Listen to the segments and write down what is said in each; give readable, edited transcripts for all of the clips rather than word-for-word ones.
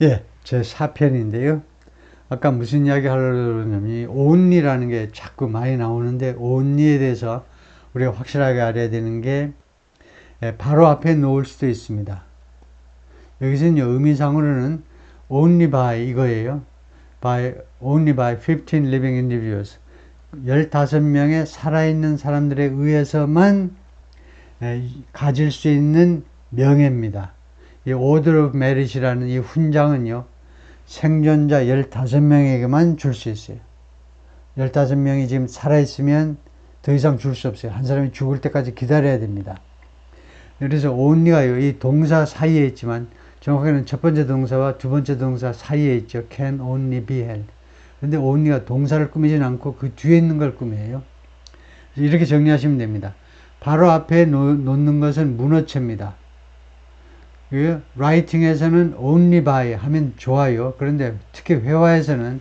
예, 제 4편인데요. 아까 무슨 이야기 하려고 그러냐면, only라는 게 자꾸 많이 나오는데, only에 대해서 우리가 확실하게 알아야 되는 게, 바로 앞에 놓을 수도 있습니다. 여기서는 의미상으로는 only by 이거예요. only by 15 living individuals. 15명의 살아있는 사람들에 의해서만 가질 수 있는 명예입니다. 이 order of merit이라는 이 훈장은요, 생존자 15명에게만 줄 수 있어요. 15명이 지금 살아있으면 더 이상 줄 수 없어요. 한 사람이 죽을 때까지 기다려야 됩니다. 그래서 only가요, 이 동사 사이에 있지만, 정확하게는 첫 번째 동사와 두 번째 동사 사이에 있죠. can only be held. 근데 only가 동사를 꾸미진 않고 그 뒤에 있는 걸 꾸며요. 이렇게 정리하시면 됩니다. 바로 앞에 놓는 것은 문어체입니다. 라이팅에서는 only by 하면 좋아요. 그런데 특히 회화에서는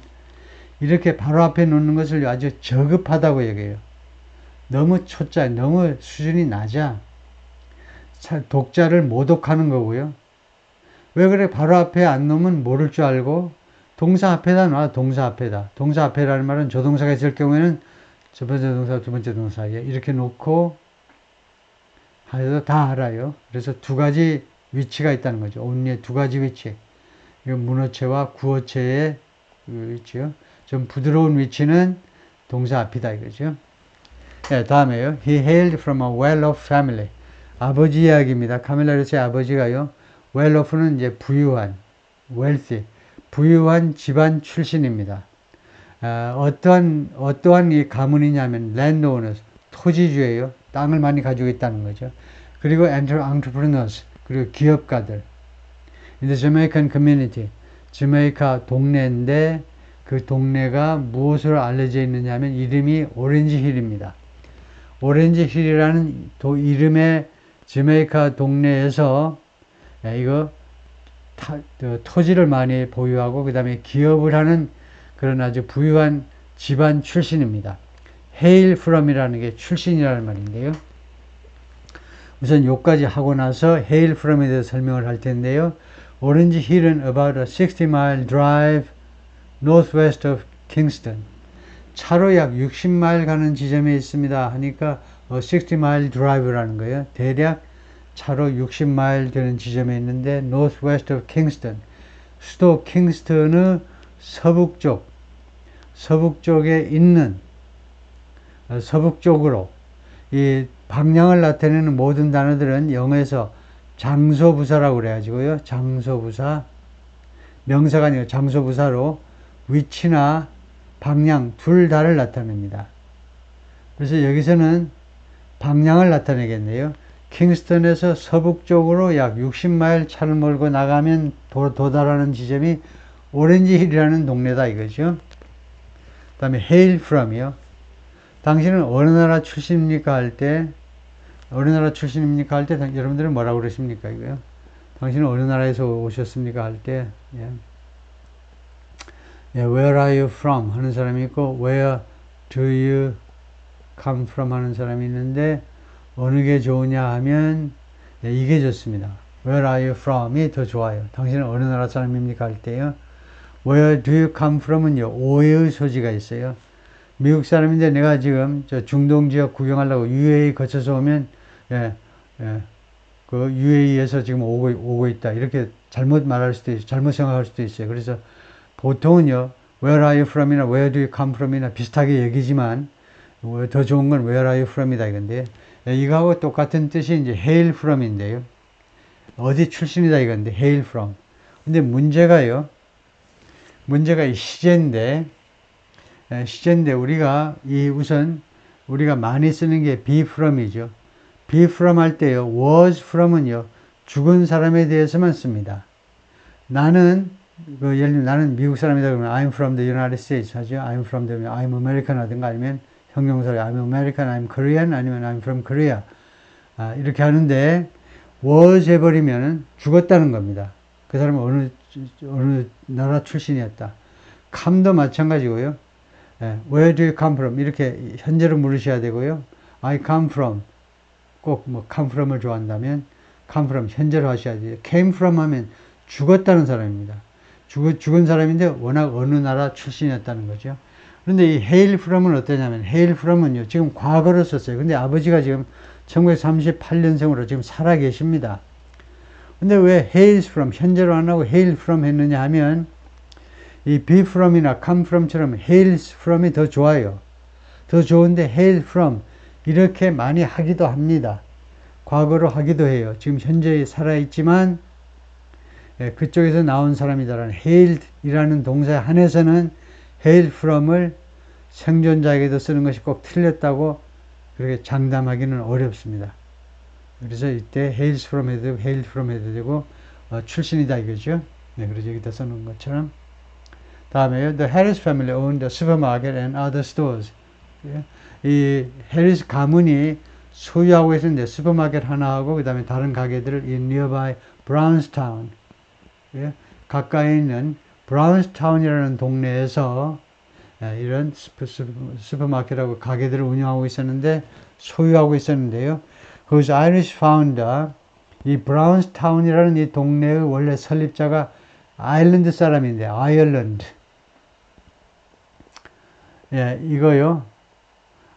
이렇게 바로 앞에 놓는 것을 아주 저급하다고 얘기해요. 너무 초짜, 너무 수준이 낮아. 독자를 모독하는 거고요. 왜 그래? 바로 앞에 안 놓으면 모를 줄 알고 동사 앞에다 놔. 동사 앞에다. 동사 앞에라는 말은 조동사가 있을 경우에는 첫 번째 동사, 두 번째 동사에 이렇게 놓고 하여도 다 알아요. 그래서 두 가지 위치가 있다는 거죠. only의 두 가지 위치. 이건 문어체와 구어체의 위치요. 좀 부드러운 위치는 동사 앞이다 이거죠. 네, 다음에요. He hailed from a well-off family. 아버지 이야기입니다. 카밀라리스의 아버지가요. well-off는 이제 부유한, wealthy, 부유한 집안 출신입니다. 어떠한 이 가문이냐면 landowners, 토지주예요. 땅을 많이 가지고 있다는 거죠. 그리고 entrepreneurs, 그리고 기업가들. In the Jamaican community, 자메이카 동네인데 그 동네가 무엇으로 알려져 있느냐 하면 이름이 오렌지 힐입니다. 오렌지 힐이라는 이름의 자메이카 동네에서 이거 토지를 많이 보유하고 그 다음에 기업을 하는 그런 아주 부유한 집안 출신입니다. hail from이라는 게 출신이라는 말인데요. 우선 요까지 하고 나서 hail from에 대해서 설명을 할 텐데요. 오렌지 힐은 about a 60-mile drive northwest of Kingston. 차로 약 60마일 가는 지점에 있습니다. 하니까 60-mile drive라는 거예요. 대략 차로 60마일 되는 지점에 있는데 northwest of Kingston. 수도 킹스턴의 서북쪽에 있는 서북쪽으로 이 방향을 나타내는 모든 단어들은 영어에서 장소부사라고 그래가지고요. 장소부사, 명사가 아니고 장소부사로 위치나 방향 둘 다를 나타냅니다. 그래서 여기서는 방향을 나타내겠네요. 킹스턴에서 서북쪽으로 약 60마일 차를 몰고 나가면 도달하는 지점이 오렌지 힐이라는 동네다 이거죠. 그 다음에 hail from이요. 당신은 어느 나라 출신입니까 할 때, 여러분들은 뭐라고 그러십니까 이거요? 당신은 어느 나라에서 오셨습니까 할 때, where are you from 하는 사람이 있고 where do you come from 하는 사람이 있는데 어느 게 좋으냐 하면 이게 좋습니다. where are you from이 더 좋아요. 당신은 어느 나라 사람입니까 할 때요. where do you come from은요 오해의 소지가 있어요. 미국 사람인데 내가 지금 저 중동 지역 구경하려고 UAE 거쳐서 오면 그 UAE에서 지금 오고 있다 이렇게 잘못 말할 수도 있어요. 잘못 생각할 수도 있어요. 그래서 보통은요 where are you from이나 where do you come from이나 비슷하게 얘기지만 더 좋은 건 where are you from이다 이건데 이거하고 똑같은 뜻이 이제 hail from인데요. 어디 출신이다 이건데 hail from. 근데 문제가 이 시제인데 우리가 우선 우리가 많이 쓰는 게 be from이죠. be from 할 때요. was from은요. 죽은 사람에 대해서만 씁니다. 예를 들면 나는 미국 사람이다 그러면 I'm from the United States 하죠. I'm from the, I'm American 하든가 아니면 형용사로 I'm American, I'm Korean 아니면 I'm from Korea. 이렇게 하는데 was 해버리면 죽었다는 겁니다. 그 사람은 어느 나라 출신이었다. come도 마찬가지고요. Where do you come from? 이렇게 현재로 물으셔야 되고요. I come from. 꼭 come from을 좋아한다면 come from 현재로 하셔야 돼요. came from 하면 죽었다는 사람입니다. 죽은 사람인데 워낙 어느 나라 출신이었다는 거죠. 그런데 이 hail from은 어떠냐면, hail from은요, 지금 과거로 썼어요. 근데 아버지가 지금 1938년생으로 지금 살아 계십니다. 근데 왜 hails from, 현재로 안 하고 hail from 했느냐 하면, 이 be from이나 come from처럼 hails from이 더 좋아요. 더 좋은데 hail from, 이렇게 많이 하기도 합니다. 과거로 하기도 해요. 지금 현재 살아있지만, 그쪽에서 나온 사람이다라는 hailed이라는 동사에 한해서는 hail from을 생존자에게도 쓰는 것이 꼭 틀렸다고 그렇게 장담하기는 어렵습니다. 그래서 이때 hails from 해도 되고 hailed from 해도 되고 출신이다 이거죠. 네, 그래서 여기다 써놓은 것처럼. 다음에요. The Harris family owned a supermarket and other stores. 이 해리스 가문이 소유하고 있었는데 슈퍼마켓 하나하고 그 다음에 다른 가게들을 in nearby Brownstown, 가까이 있는 브라운스타운이라는 동네에서 이런 슈퍼마켓하고 가게들을 운영하고 있었는데, 소유하고 있었는데요. 거기서 Irish founder, 이 브라운스타운이라는 이 동네의 원래 설립자가 아일랜드 사람인데, 아일랜드. 이거요.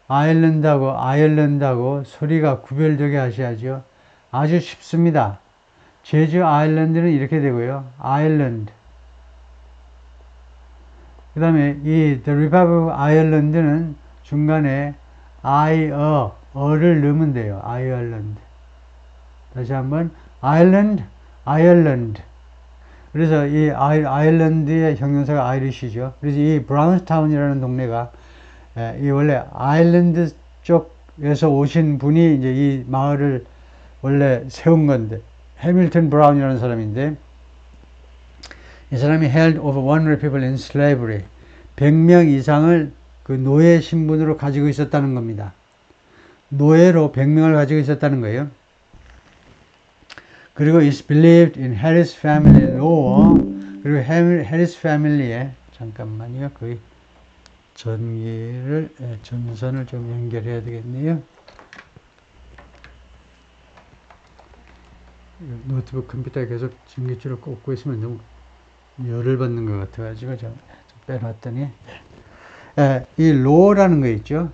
아일랜드하고 소리가 구별되게 하셔야죠. 아주 쉽습니다. 제주 아일랜드는 이렇게 되고요. 아일랜드. 그 다음에 이 The Republic of Ireland는 중간에 어를 넣으면 돼요. 아일랜드. 다시 한번 아일랜드. 그래서 이 아일랜드의 형용사가 아이리시죠. 그래서 이 브라운스타운이라는 동네가 이 원래 아일랜드 쪽에서 오신 분이 이제 이 마을을 원래 세운 건데, 해밀턴 브라운이라는 사람인데, 이 사람이 held over 100 people in slavery, 100명 이상을 그 노예 신분으로 가지고 있었다는 겁니다. 노예로 100명을 가지고 있었다는 거예요. 그리고 is believed in Harris family law, 그리고 해리스 패밀리의, 잠깐만요, 거의 전선을 좀 연결해야 되겠네요. 노트북 컴퓨터에 계속 전기줄을 꽂고 있으면 너무 열을 받는 것 같아가지고 좀 빼놨더니, 이 law라는 거 있죠.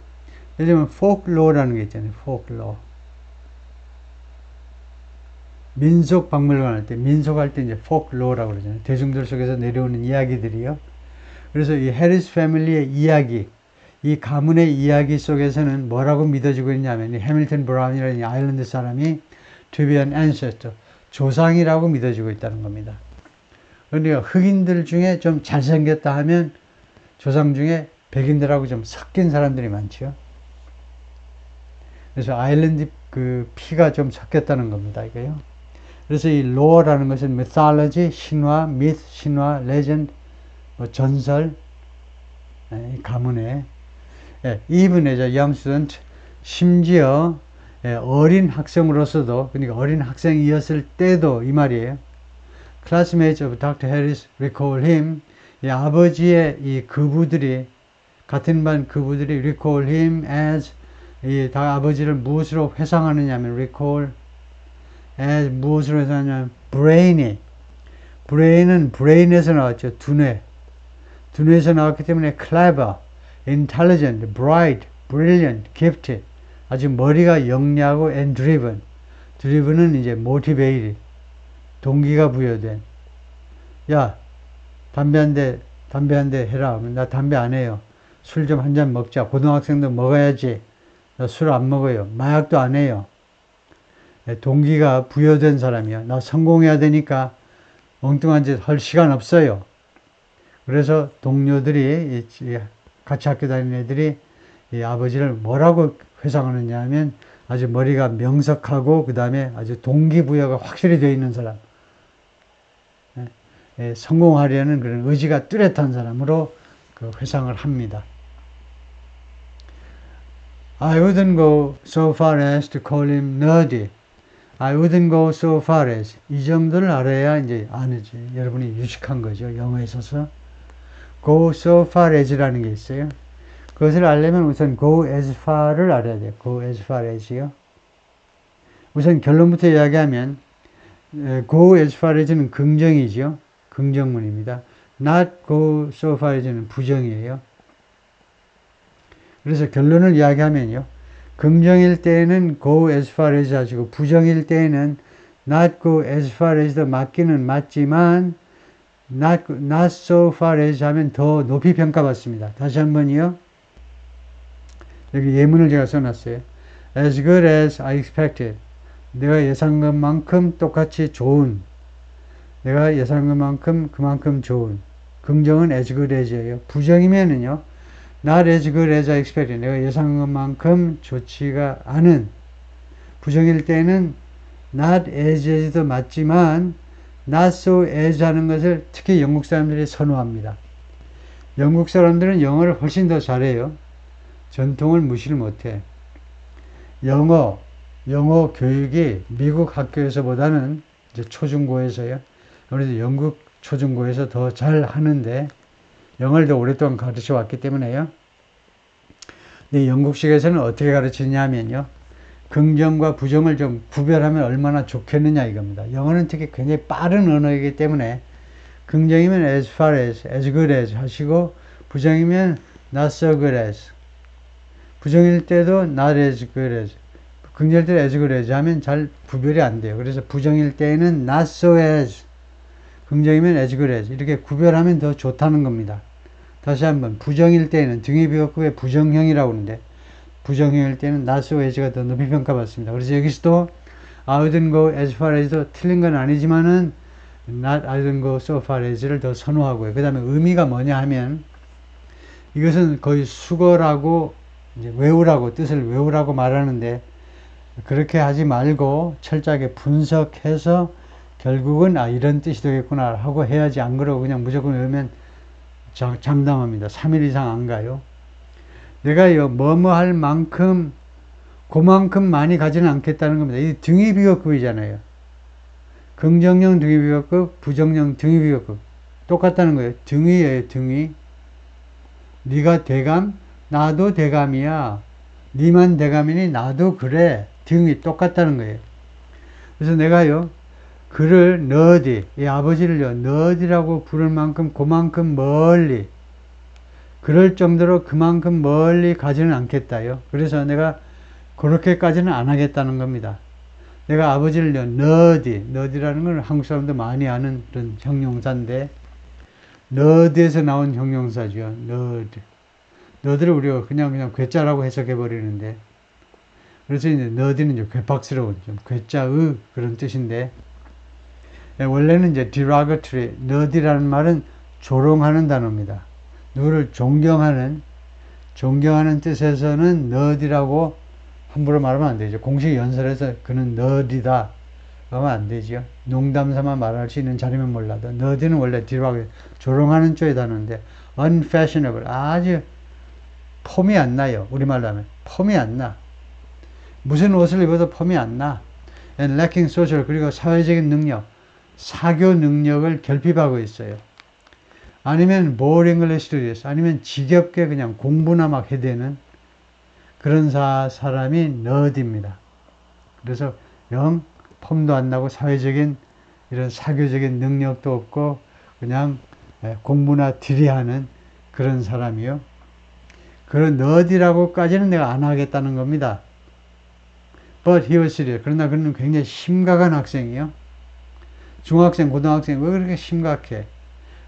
예를 들면 folk law라는 게 있잖아요. folk law. 민속 박물관 할 때, 민속할 때 이제 folk law라고 그러잖아요. 대중들 속에서 내려오는 이야기들이요. 그래서 이 해리스 패밀리의 이야기, 이 가문의 이야기 속에서는 뭐라고 믿어지고 있냐면, 이 해밀턴 브라운이라는 이 아일랜드 사람이 to be an ancestor, 조상이라고 믿어지고 있다는 겁니다. 그러니까 흑인들 중에 좀 잘생겼다 하면 조상 중에 백인들하고 좀 섞인 사람들이 많죠. 그래서 아일랜드 그 피가 좀 섞였다는 겁니다, 이거요. 그래서 이 lore라는 것은 mythology, 신화, myth, 신화, legend, 전설, 가문에, even as a young student, 심지어 어린 학생으로서도, 그러니까 어린 학생이었을 때도 이 말이에요. Classmates of Dr. Harris recall him, 이 아버지의 이 그부들이, 같은 반 그부들이 recall him as, 이 아버지를 무엇으로 회상하느냐면 recall as 무엇으로 회상하냐면 brainy. brain은 brain에서 나왔죠. 두뇌에서 나왔기 때문에 clever, intelligent, bright, brilliant, gifted. 아주 머리가 영리하고 and driven. driven은 이제 motivated. 동기가 부여된. 야, 담배 한 대 해라. 나 담배 안 해요. 술 좀 한 잔 먹자. 고등학생도 먹어야지. 나 술 안 먹어요. 마약도 안 해요. 동기가 부여된 사람이야. 나 성공해야 되니까 엉뚱한 짓 할 시간 없어요. 그래서 동료들이, 같이 학교 다니는 애들이 이 아버지를 뭐라고 회상하느냐 하면 아주 머리가 명석하고 그 다음에 아주 동기부여가 확실히 되어 있는 사람. 성공하려는 그런 의지가 뚜렷한 사람으로 그 회상을 합니다. I wouldn't go so far as to call him nerdy. I wouldn't go so far as. 이 정도를 알아야 이제 아는지 여러분이 유식한 거죠. 영어에 있어서. go so far as라는 게 있어요. 그것을 알려면 우선 go as far를 알아야 돼요. go as far as요. 우선 결론부터 이야기하면 go as far as는 긍정이죠. 긍정문입니다. not go so far as는 부정이에요. 그래서 결론을 이야기하면요. 긍정일 때에는 go as far as 하시고 부정일 때에는 not go as far as도 맞기는 맞지만 not so far as 하면 더 높이 평가받습니다. 다시 한번요. 여기 예문을 제가 써놨어요. as good as I expected. 내가 예상한 것만큼 똑같이 좋은. 내가 예상한 것만큼 그만큼 좋은. 긍정은 as good as예요. 부정이면은요. not as good as I expected. 내가 예상한 것만큼 좋지가 않은. 부정일 때는 not as도 맞지만 not so as 하는 것을 특히 영국 사람들이 선호합니다. 영국 사람들은 영어를 훨씬 더 잘해요. 전통을 무시를 못해. 영어 교육이 미국 학교에서보다는 이제 초중고에서요. 아무래도 영국 초중고에서 더 잘 하는데 영어를 더 오랫동안 가르쳐 왔기 때문에요. 근데 영국식에서는 어떻게 가르치냐면요. 긍정과 부정을 좀 구별하면 얼마나 좋겠느냐 이겁니다. 영어는 특히 굉장히 빠른 언어이기 때문에 긍정이면 as far as, as good as 하시고 부정이면 not so good as 부정일 때도 not as good as 긍정일 때도 as good as 하면 잘 구별이 안 돼요. 그래서 부정일 때에는 not so as 긍정이면 as good as 이렇게 구별하면 더 좋다는 겁니다. 다시 한번 부정일 때에는 등위 비어급의 부정형이라고 하는데 부정형일 때는 not so as가 더 높이 평가받습니다. 그래서 여기서도 I wouldn't go as far as도 틀린 건 아니지만은 not I wouldn't go so far as를 더 선호하고요. 그 다음에 의미가 뭐냐 하면 이것은 거의 수거라고 이제 외우라고 뜻을 외우라고 말하는데 그렇게 하지 말고 철저하게 분석해서 결국은 이런 뜻이 되겠구나 하고 해야지 안 그러고 그냥 무조건 외우면 장담합니다. 3일 이상 안 가요. 내가 뭐뭐 할 만큼 그만큼 많이 가지는 않겠다는 겁니다. 이 등위비교급이잖아요. 긍정형 등위비교급, 부정형 등위비교급 똑같다는 거예요. 등위예요. 등위. 네가 대감, 나도 대감이야. 네만 대감이니 나도 그래. 등위 똑같다는 거예요. 그래서 내가요. 그를 너디, 이 아버지를요. 너디라고 부를 만큼 그만큼 멀리 그럴 정도로 그만큼 멀리 가지는 않겠다요. 그래서 내가 그렇게까지는 안 하겠다는 겁니다. 내가 아버지를요, 너디라는 건 한국 사람도 많이 아는 그런 형용사인데, 너디에서 나온 형용사죠. 너디를 우리가 그냥 괴짜라고 해석해 버리는데, 그래서 이제 너디는 이제 괴팍스러운, 좀 괴짜의 그런 뜻인데, 원래는 이제 derogatory, 너디라는 말은 조롱하는 단어입니다. 누구를 존경하는 뜻에서는 너디라고 함부로 말하면 안 되죠. 공식 연설에서 그는 너디다 하면 안 되죠. 농담삼아 말할 수 있는 자리면 몰라도 너디는 원래 뒤로 조롱하는 쪽의 단어인데 unfashionable 아주 폼이 안 나요. 우리말로 하면 폼이 안 나. 무슨 옷을 입어도 폼이 안 나. and lacking social 그리고 사회적인 능력 사교 능력을 결핍하고 있어요. 아니면 more English studies 아니면 지겹게 그냥 공부나 막 해대는 그런 사람이 너드입니다. 그래서 영 폼도 안 나고 사회적인 이런 사교적인 능력도 없고 그냥 공부나 들이하는 그런 사람이요. 그런 너드라고까지는 내가 안 하겠다는 겁니다. But he was serious. 그러나 그는 굉장히 심각한 학생이요. 중학생, 고등학생 왜 그렇게 심각해?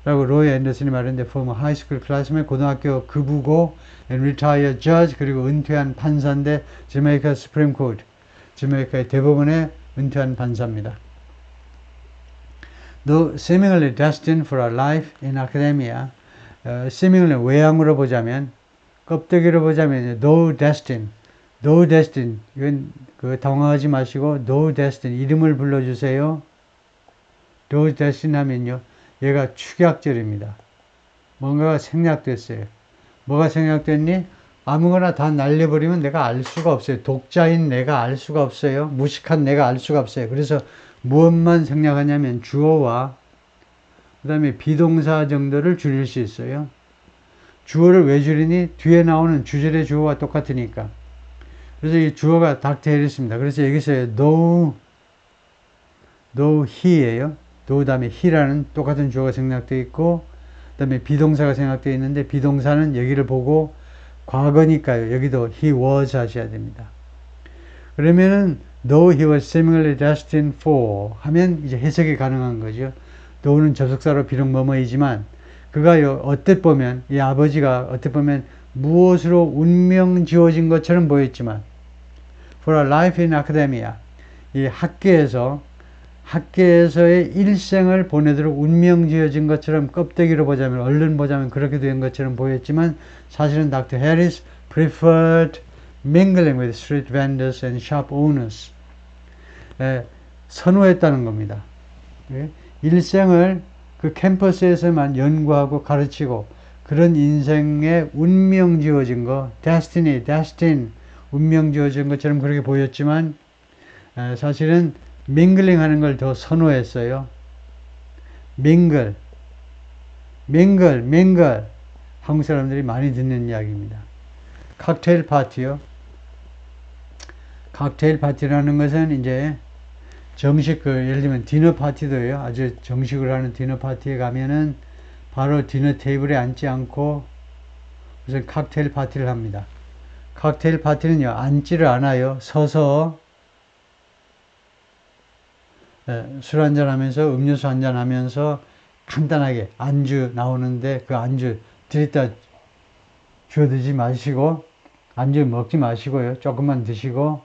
라고 로이 앤더슨이 말했는데 former high school classman 고등학교 급우고 and retired judge 그리고 은퇴한 판사인데 Jamaica Supreme Court 자메이카의 대법원에 은퇴한 판사입니다. Though seemingly destined for a life in academia seemingly 외양으로 보자면 껍데기로 보자면 though destined 이건 당황하지 마시고 though destined 이름을 불러주세요. though destined 하면요 얘가 축약절입니다. 뭔가가 생략됐어요. 뭐가 생략됐니? 아무거나 다 날려버리면 내가 알 수가 없어요. 독자인 내가 알 수가 없어요. 무식한 내가 알 수가 없어요. 그래서 무엇만 생략하냐면 주어와 그 다음에 비동사 정도를 줄일 수 있어요. 주어를 왜 줄이니? 뒤에 나오는 주절의 주어와 똑같으니까. 그래서 이 주어가 닥터헬이었습니다. 그래서 여기서 though he예요. 또 다음에 he라는 똑같은 주어가 생략되어 있고 다음에 비동사가 생각되어 있는데 비동사는 여기를 보고 과거니까요. 여기도 he was 하셔야 됩니다. 그러면은 though he was seemingly destined for 하면 이제 해석이 가능한 거죠. though는 접속사로 비록 뭐뭐이지만 그가요 어뜻 보면 이 아버지가 어뜻 보면 무엇으로 운명 지어진 것처럼 보였지만 for a life in academia 이 학계에서의 일생을 보내도록 운명 지어진 것처럼 껍데기로 보자면 얼른 보자면 그렇게 된 것처럼 보였지만 사실은 Dr. Harris preferred mingling with street vendors and shop owners 선호했다는 겁니다. 일생을 그 캠퍼스에서만 연구하고 가르치고 그런 인생의 운명 지어진 거 destin 운명 지어진 것처럼 그렇게 보였지만 사실은 밍글링 하는 걸 더 선호했어요. 밍글 한국 사람들이 많이 듣는 이야기입니다. 칵테일 파티요. 칵테일 파티라는 것은 이제 정식 예를 들면 디너 파티도요. 아주 정식으로 하는 디너 파티에 가면은 바로 디너 테이블에 앉지 않고 무슨 칵테일 파티를 합니다. 칵테일 파티는요. 앉지를 않아요. 서서 술 한잔 하면서 음료수 한잔 하면서 간단하게 안주 나오는데 그 안주 들이다 주워드지 마시고 안주 먹지 마시고요. 조금만 드시고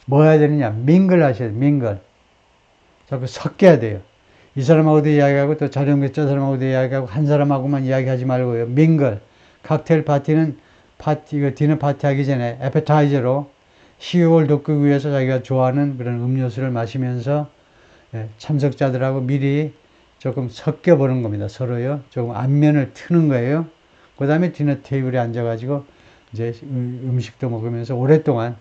뭐 해야 되느냐. 밍글 하셔야 돼요. 밍글. 자꾸 섞여야 돼요. 이 사람하고도 이야기하고 또 자전거 저 사람하고도 이야기하고 한 사람하고만 이야기하지 말고요. 밍글. 칵테일 파티는 디너 파티 하기 전에 에페타이저로 식욕을 돋구기 위해서 자기가 좋아하는 그런 음료수를 마시면서 참석자들하고 미리 조금 섞여보는 겁니다. 서로요. 조금 안면을 트는 거예요. 그 다음에 디너 테이블에 앉아가지고 이제 음식도 먹으면서 오랫동안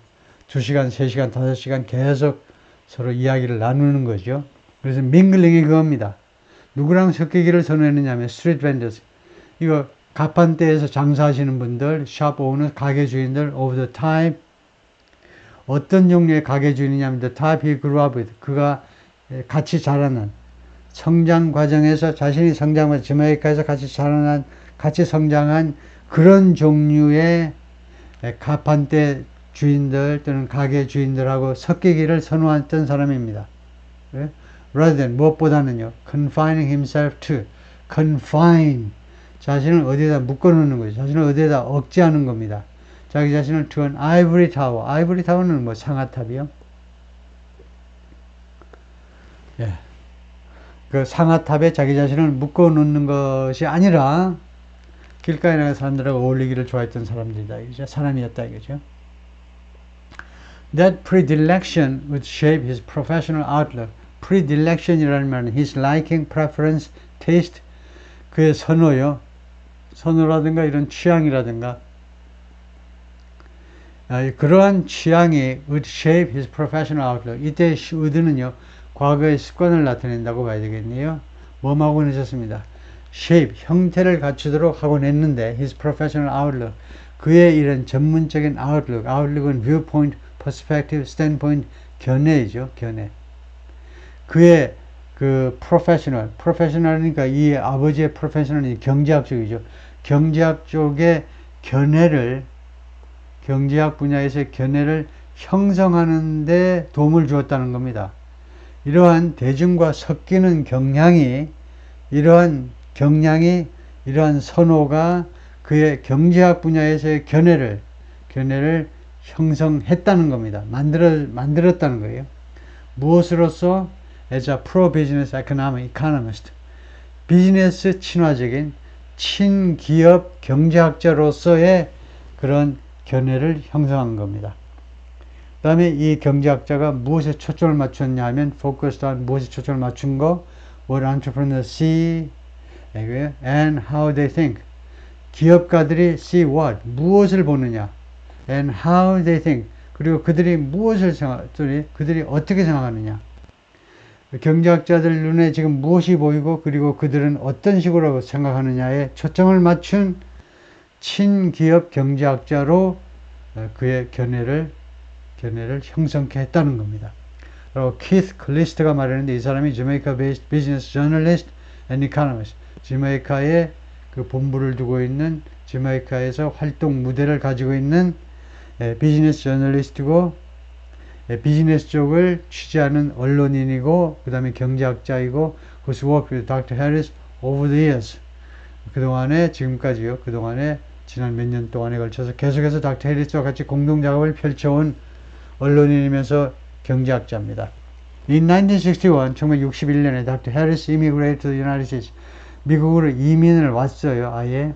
2시간, 3시간, 5시간 계속 서로 이야기를 나누는 거죠. 그래서 밍글링이 그겁니다. 누구랑 섞이기를 선호했느냐 하면 스트리트 벤더스 이거 가판대에서 장사하시는 분들, 샵 오너, 가게 주인들 of the type 어떤 종류의 가게 주인이냐면 the type he grew up with 그가 같이 자라난 성장 과정에서 자신이 성장한 저메이카에서 같이 성장한 그런 종류의 가판대 주인들 또는 가게 주인들하고 섞이기를 선호했던 사람입니다. rather than 무엇보다는요. confining himself to confine 자신을 어디에다 묶어놓는 거죠. 자신을 어디에다 억제하는 겁니다. 자기 자신을 to an ivory tower ivory tower는 뭐 상아탑이요. 그 상아탑에 자기 자신을 묶어놓는 것이 아니라 길가에 나가 사람들하고 어울리기를 좋아했던 사람들이다. 이거죠. 사람이었다 이거죠. That predilection would shape his professional outlook. predilection이라는 말은 his liking, preference, taste 그의 선호요. 선호라든가 이런 취향이라든가 그러한 취향이 would shape his professional outlook. 이때 would는요. 과거의 습관을 나타낸다고 봐야 되겠네요. 뭐하고 내셨습니다. shape, 형태를 갖추도록 하고 냈는데 his professional outlook. 그의 이런 전문적인 outlook은 viewpoint, perspective, standpoint, 견해이죠. 견해. 그의 그 professional이니까 이 아버지의 professional이 경제학 쪽이죠. 경제학 쪽의 경제학 분야에서의 견해를 형성하는 데 도움을 주었다는 겁니다. 이러한 대중과 섞이는 이러한 선호가 그의 경제학 분야에서의 견해를 형성했다는 겁니다. 만들었다는 거예요. 무엇으로서? As a pro-business economist. 비즈니스 친화적인 친기업 경제학자로서의 그런 견해를 형성한 겁니다. 그 다음에 이 경제학자가 무엇에 초점을 맞췄냐 하면 focused on 무엇에 초점을 맞춘 거 what entrepreneurs see and how they think 기업가들이 see what 무엇을 보느냐 and how they think 그리고 그들이 그들이 어떻게 생각하느냐 경제학자들 눈에 지금 무엇이 보이고 그리고 그들은 어떤 식으로 생각하느냐에 초점을 맞춘 친기업 경제학자로 그의 견해를 형성케 했다는 겁니다. 그리고 키스 클리스트가 말했는데 이 사람이 Jamaica-based business journalist and economist. 자메이카의 그 본부를 두고 있는 자메이카에서 활동 무대를 가지고 있는 비즈니스 저널리스트고 비즈니스 쪽을 취재하는 언론인이고 그 다음에 경제학자이고 who's worked with Dr. Harris over the years. 그동안에 지금까지요. 그동안에 지난 몇 년 동안에 걸쳐서 계속해서 닥터 해리스와 같이 공동 작업을 펼쳐온 언론인이면서 경제학자입니다. In 1961, 1961년에 Dr. Harris immigrated to the United States. 미국으로 이민을 왔어요. 아예.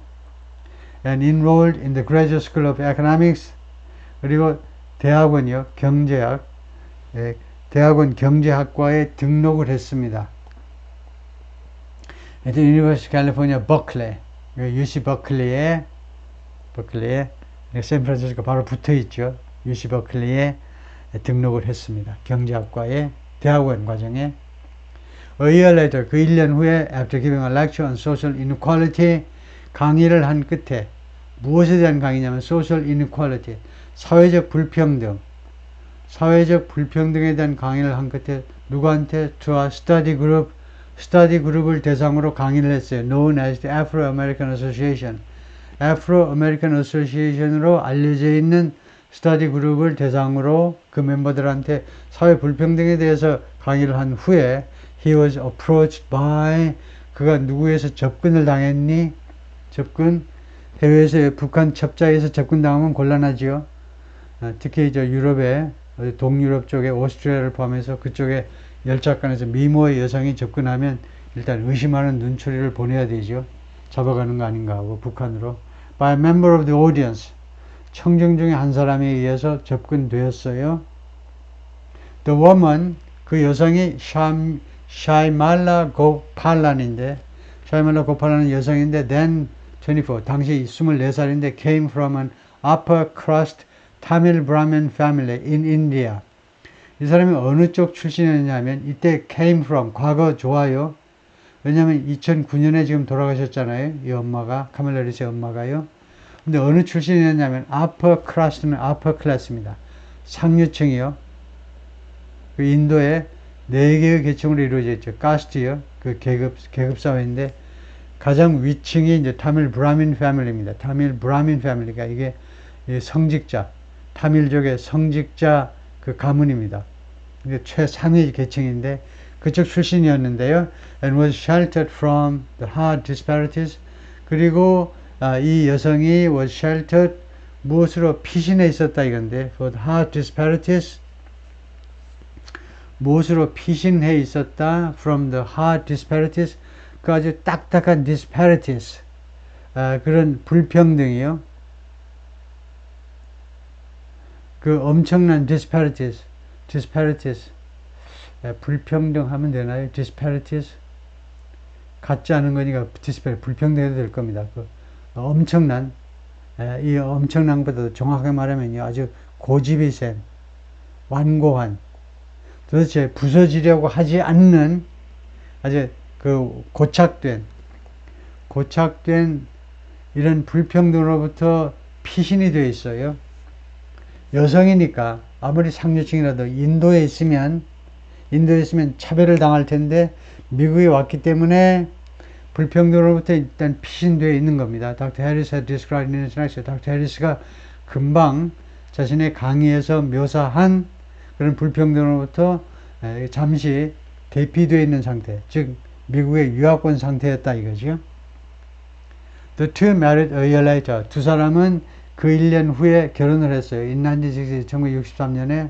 And enrolled in the Graduate School of Economics. 그리고 대학원이요. 경제학. 대학원 경제학과에 등록을 했습니다. at the University of California, Berkeley. UC 버클리에 샌프란시스코 바로 붙어 있죠. UC 버클리에 등록을 했습니다. 경제학과의 대학원 과정에. A year later, 그 1년 후에 after giving a lecture on social inequality, 강의를 한 끝에 무엇에 대한 강의냐면 social inequality, 사회적 불평등, 사회적 불평등에 대한 강의를 한 끝에 누구한테? To a study group, 스터디 그룹을 대상으로 강의를 했어요. Known as the Afro-American Association. Afro-American Association으로 알려져 있는 스터디 그룹을 대상으로 그 멤버들한테 사회 불평등에 대해서 강의를 한 후에 he was approached by 그가 누구에서 접근을 당했니? 접근 해외에서 북한 첩자에서 접근당하면 곤란하지요. 특히 저 유럽에 동유럽 쪽에 오스트리아를 포함해서 그쪽에 열차간에서 미모의 여성이 접근하면 일단 의심하는 눈초리를 보내야 되죠. 잡아가는 거 아닌가 하고 북한으로. By a member of the audience. 청중 중에 한 사람에 의해서 접근되었어요. The woman, 그 여성이 샤이말라 고팔란인데 샤이말라 고팔란은 여성인데 then 24, 당시 24살인데 came from an upper caste Tamil Brahmin family in India. 이 사람이 어느 쪽 출신이었냐면 이때 came from 과거 좋아요. 왜냐하면 2009년에 지금 돌아가셨잖아요. 이 엄마가 카멜라 해리스의 엄마가요. 근데 어느 출신이었냐면 upper class는 upper class입니다. 상류층이요. 그 인도에 4개의 계층으로 이루어져 있죠. 카스트요. 그 계급 사회인데 가장 위층이 이제 타밀 브라민 패밀리입니다. 타밀 브라민 패밀리가 이게 성직자, 타밀족의 성직자 그 가문입니다. 이게 최상위 계층인데 그쪽 출신이었는데요. And was sheltered from the hard disparities. 그리고 이 여성이 was sheltered 무엇으로 피신해 있었다 이건데 for the hard disparities 무엇으로 피신해 있었다 from the hard disparities 그 아주 딱딱한 disparities 그런 불평등이요. 그 엄청난 disparities 불평등 하면 되나요? disparities 같지 않은 거니까 불평등해도 될 겁니다. 그 엄청난 이 엄청난 것보다도 정확하게 말하면요 아주 고집이 센 완고한 도대체 부서지려고 하지 않는 아주 그 고착된 이런 불평등으로부터 피신이 되어 있어요. 여성이니까 아무리 상류층이라도 인도에 있으면 차별을 당할 텐데 미국에 왔기 때문에 불평등으로부터 일단 피신되어 있는 겁니다. Dr. Harris had described in his lecture. Dr. Harris가 금방 자신의 강의에서 묘사한 그런 불평등으로부터 잠시 대피되어 있는 상태, 즉 미국의 유학권 상태였다 이거죠. The two married a year later. 두 사람은 그 1년 후에 결혼을 했어요. In 1963년에.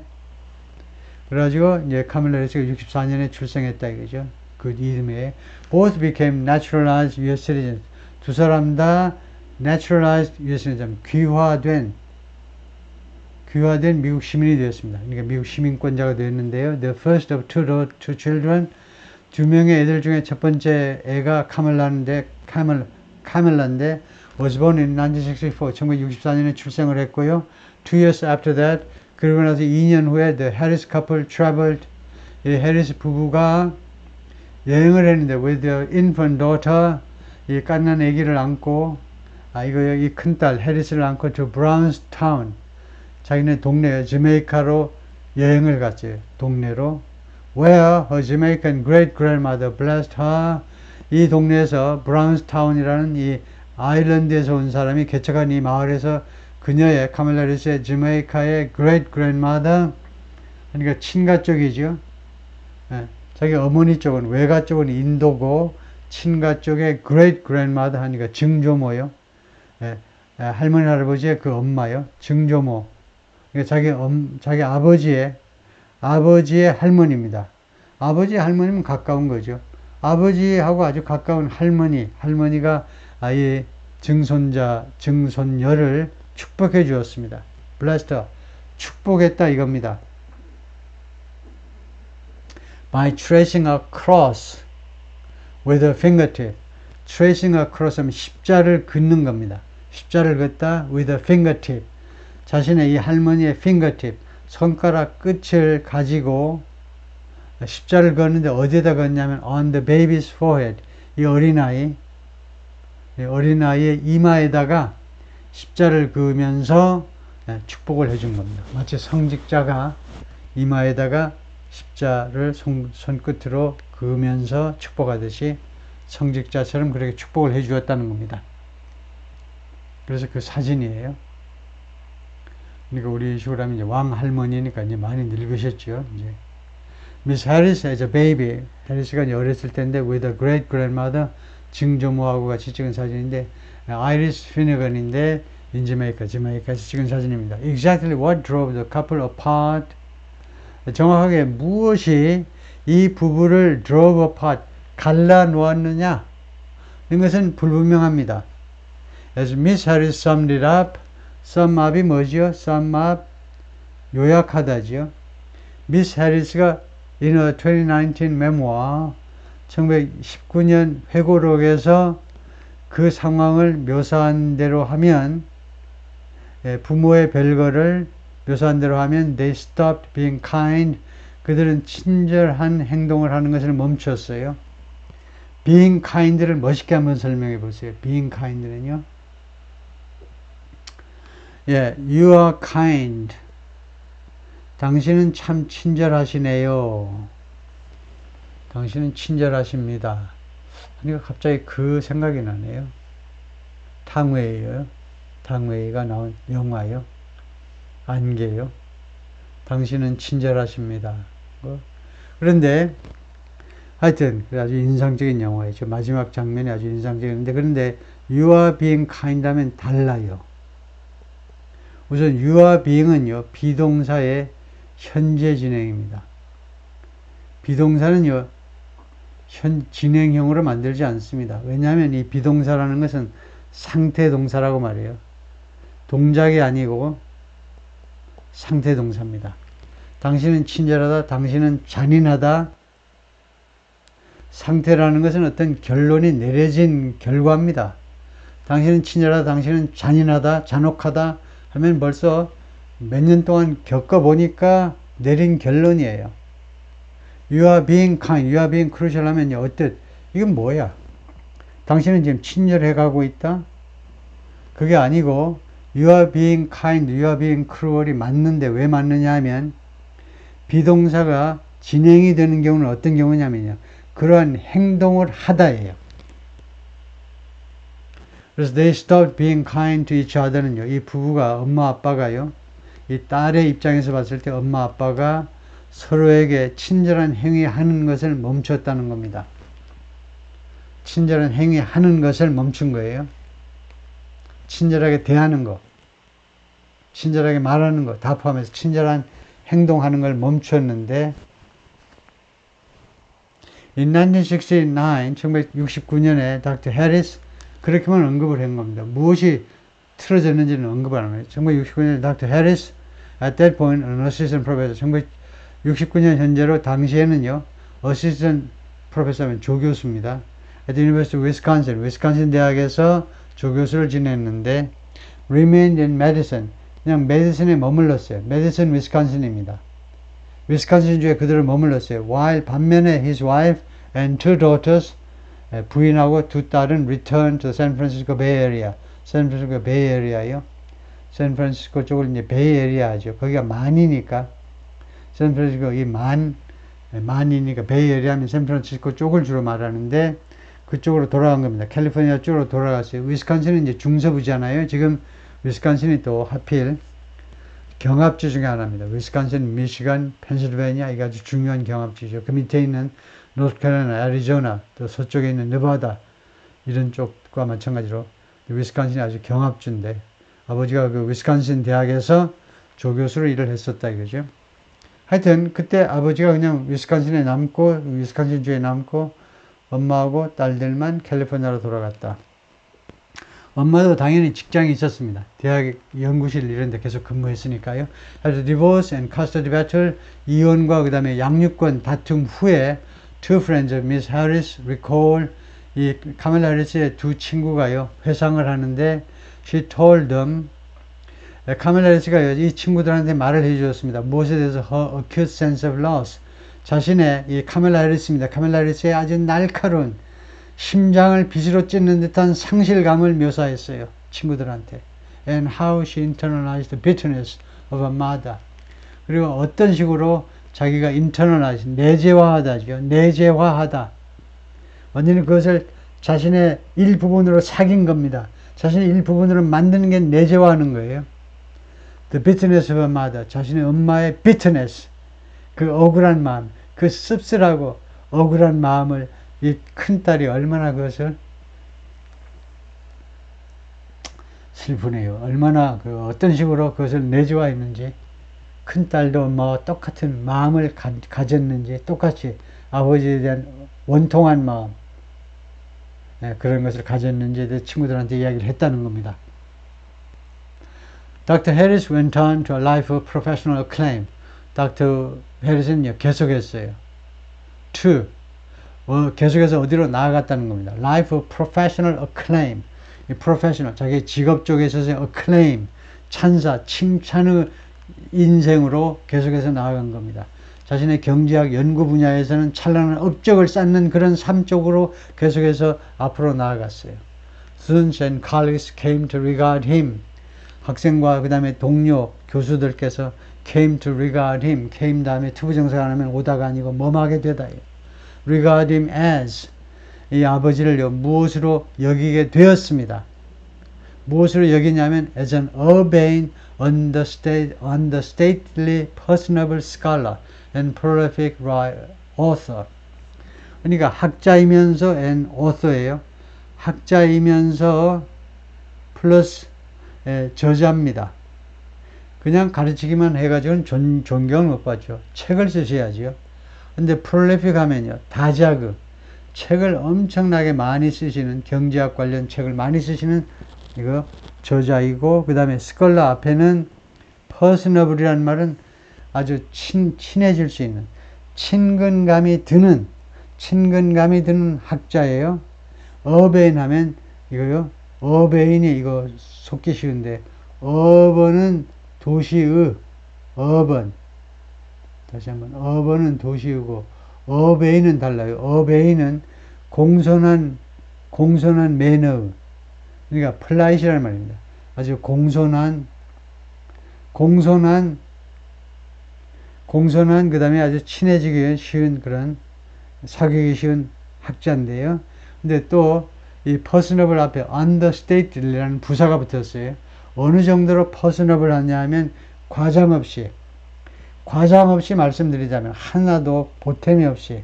그래가지고 이제 카밀라 해리스가 64년에 출생했다 이거죠. 그 이듬해. Both became naturalized U.S. citizens. 두 사람 다 naturalized U.S. citizen. 귀화된 미국 시민이 되었습니다. 그러니까 미국 시민권자가 되었는데요. The first of two children. 두 명의 애들 중에 첫 번째 애가 카밀라인데 was born in 1964. 1964년에 출생을 했고요. 2 years after that. 그리고 나서 2년 후에 the Harris couple traveled. 이 해리스 부부가 여행을 했는데 with their infant daughter. 이 갓난 아기를 안고 이 큰딸 해리스를 안고 to Brownstown. 자기네 동네 자메이카로 여행을 갔죠. 동네로. Where her Jamaican great-grandmother blessed her. 이 동네에서 브라운스타운이라는 이 아일랜드에서 온 사람이 개척한 이 마을에서 그녀의 카멜라 해리스의 자메이카의 great grandmother, 그러니까 친가 쪽이죠. 예, 자기 어머니 쪽은, 외가 쪽은 인도고 친가 쪽에 great grandmother 하니까 증조모요. 예, 할머니 할아버지의 그 엄마요. 증조모. 그러니까 자기 아버지의 할머니입니다. 아버지의 할머니면 가까운 거죠. 아버지하고 아주 가까운 할머니가 아이의 증손녀를 축복해 주었습니다. blessed her. 축복했다 이겁니다. by tracing a cross with her fingertip. tracing a cross 하면 십자를 긋는 겁니다. 십자를 긋다 with her fingertip. 자신의 이 할머니의 fingertip, 손가락 끝을 가지고 십자를 걷는데 어디에다 걷냐면 on the baby's forehead. 이 어린아이의 이마에다가 십자를 그으면서 축복을 해준 겁니다. 마치 성직자가 이마에다가 십자를 손끝으로 그으면서 축복하듯이 성직자처럼 그렇게 축복을 해 주었다는 겁니다. 그래서 그 사진이에요. 그러니까 우리 식으로 하면 이제 왕할머니니까 이제 많이 늙으셨죠. 이제 Miss Harris as a baby. 해리스가 어렸을 때인데 with a great grandmother, 증조모하고 같이 찍은 사진인데 아이리스 피니건인데 in Jamaica에서 찍은 사진입니다. Exactly what drove the couple apart? 정확하게 무엇이 이 부부를 drove apart, 갈라 놓았느냐? 이것은 불분명합니다. As Miss Harris summed it up, sum up이 뭐죠? sum up, 요약하다죠. Miss Harris가 in her 2019 memoir, 1919년 회고록에서 그 상황을 묘사한 대로 하면, 부모의 별거를 묘사한 대로 하면 they stopped being kind. 그들은 친절한 행동을 하는 것을 멈췄어요. being kind를 멋있게 한번 설명해 보세요. being kind는요. You are kind. 당신은 참 친절하시네요. 당신은 친절하십니다. 그러니까 갑자기 그 생각이 나네요. 탕웨이요. 탕웨이가 나온 영화요. 안개요. 당신은 친절하십니다. 그런데 하여튼 아주 인상적인 영화이죠. 마지막 장면이 아주 인상적인데, 그런데 you are being kind 하면 달라요. 우선 you are being은요, 비동사의 현재 진행입니다. 비동사는요, 진행형으로 만들지 않습니다. 왜냐하면 이 비동사라는 것은 상태 동사라고 말해요. 동작이 아니고 상태 동사입니다. 당신은 친절하다, 당신은 잔인하다. 상태라는 것은 어떤 결론이 내려진 결과입니다. 당신은 친절하다, 당신은 잔인하다, 잔혹하다 하면 벌써 몇 년 동안 겪어보니까 내린 결론이에요. You are being kind, you are being cruel 하면요, 어때? 이건 뭐야? 당신은 지금 친절해 가고 있다? 그게 아니고 you are being kind, you are being cruel이 맞는데 왜 맞느냐 하면 비동사가 진행이 되는 경우는 어떤 경우냐면요, 그러한 행동을 하다예요. 그래서 they stopped being kind to each other는요, 이 부부가, 엄마 아빠가요, 이 딸의 입장에서 봤을 때 엄마 아빠가 서로에게 친절한 행위하는 것을 멈췄다는 겁니다. 친절한 행위하는 것을 멈춘 거예요. 친절하게 대하는 거, 친절하게 말하는 거 다 포함해서 친절한 행동하는 걸 멈췄는데, in 1969년에 Dr. Harris 그렇게만 언급을 한 겁니다. 무엇이 틀어졌는지는 언급 안 해요. 1969년에 Dr. Harris at that point an assistant professor, 1969년 현재로 당시에는요, assistant professor면 조교수입니다. at the University of Wisconsin, 위스콘신 대학에서 조교수를 지냈는데 remained in medicine, 그냥 메디슨에 머물렀어요. 메디슨 위스콘신입니다. 위스콘신 주에 그들을 머물렀어요. while 반면에 his wife and two daughters, 부인하고 두 딸은 return to San Francisco Bay Area, 샌프란시스코 베이에리아요. 샌프란시스코 쪽을 이제 베이에리아죠. 거기가 만이니까 샌프란시스코 이 만이니까 베이에리아 하면 샌프란시스코 쪽을 주로 말하는데 그쪽으로 돌아간 겁니다. 캘리포니아 쪽으로 돌아갔어요. 위스콘신은 이제 중서부잖아요. 지금 위스콘신이 또 하필 경합주 중에 하나입니다. 위스콘신, 미시간, 펜실베니아 이게 아주 중요한 경합주죠. 그 밑에 있는 노스캐롤라이나, 애리조나, 또 서쪽에 있는 네바다 이런 쪽과 마찬가지로 위스콘신이 아주 경합주인데 아버지가 그 위스콘신 대학에서 조교수로 일을 했었다 이거죠. 하여튼 그때 아버지가 그냥 위스콘신에 남고 위스콘신 주에 남고 엄마하고 딸들만 캘리포니아로 돌아갔다. 엄마도 당연히 직장이 있었습니다. 대학 연구실 이런 데 계속 근무했으니까요. 그래서 divorce and custody battle, 이혼과 그 다음에 양육권 다툼 후에 two friends of Miss Harris recall, 이 카멜라 해리스의 두 친구가요 회상을 하는데 she told them, 카멜라 해리스가 이 친구들한테 말을 해주었습니다. 무엇에 대해서 her acute sense of loss, 자신의 이 카멜라 해리스입니다. 카멜라 해리스의 아주 날카로운 심장을 빗으로 찢는 듯한 상실감을 묘사했어요. 친구들한테. And how she internalized the bitterness of her mother. 그리고 어떤 식으로 자기가 internalize, 내재화하다죠. 내재화하다. 완전히 그것을 자신의 일부분으로 사귄 겁니다. 자신의 일부분으로 만드는 게 내재화하는 거예요. The bitterness of her mother. 자신의 엄마의 bitterness. 그 억울한 마음, 그 씁쓸하고 억울한 마음을 이 큰딸이 얼마나 그것을 슬프네요. 얼마나 그 어떤 식으로 그것을 내재화했는지, 큰딸도 엄마와 똑같은 마음을 가졌는지, 똑같이 아버지에 대한 원통한 마음, 그런 것을 가졌는지에 대해 친구들한테 이야기를 했다는 겁니다. Dr. Harris went on to a life of professional acclaim. Dr. Harris는 계속했어요. 계속해서 어디로 나아갔다는 겁니다. Life of professional acclaim. 이 professional, 자기 직업 쪽에 있어서 acclaim, 찬사, 칭찬의 인생으로 계속해서 나아간 겁니다. 자신의 경제학 연구 분야에서는 찬란한 업적을 쌓는 그런 삶 쪽으로 계속해서 앞으로 나아갔어요. Students and colleagues came to regard him. 학생과 그 다음에 동료, 교수들께서 came to regard him. came 다음에 투부정사가 나면 오다가 아니고 뭐하게 되다. regard him as, 이 아버지를 무엇으로 여기게 되었습니다. 무엇으로 여기냐면 as an urbane, understatedly personable scholar and prolific author. 그러니까 학자이면서 and author예요. 학자이면서 플러스 저자입니다. 그냥 가르치기만 해가지고는 존경을 못 받죠. 책을 쓰셔야지요. 근데 prolific 하면요, 다자그, 책을 엄청나게 많이 쓰시는, 경제학 관련 책을 많이 쓰시는 이거 저자이고, 그 다음에 스컬러 앞에는 personable이라는 말은 아주 친해질 수 있는, 친근감이 드는 학자예요. 어베인 하면 이거요, 어베인이 이거 속기 쉬운데, 어번은 도시의, 어번. 다시 한번, 어번은 도시이고, 어베인은 달라요. 어베인은 공손한 매너. 그러니까 플라이시라는 말입니다. 아주 공손한, 그 다음에 아주 친해지기 쉬운 그런, 사귀기 쉬운 학자인데요. 근데 또, 이 personable 앞에 understated라는 부사가 붙었어요. 어느 정도로 personable 하냐 하면, 과장 없이 말씀드리자면, 하나도 보탬이 없이,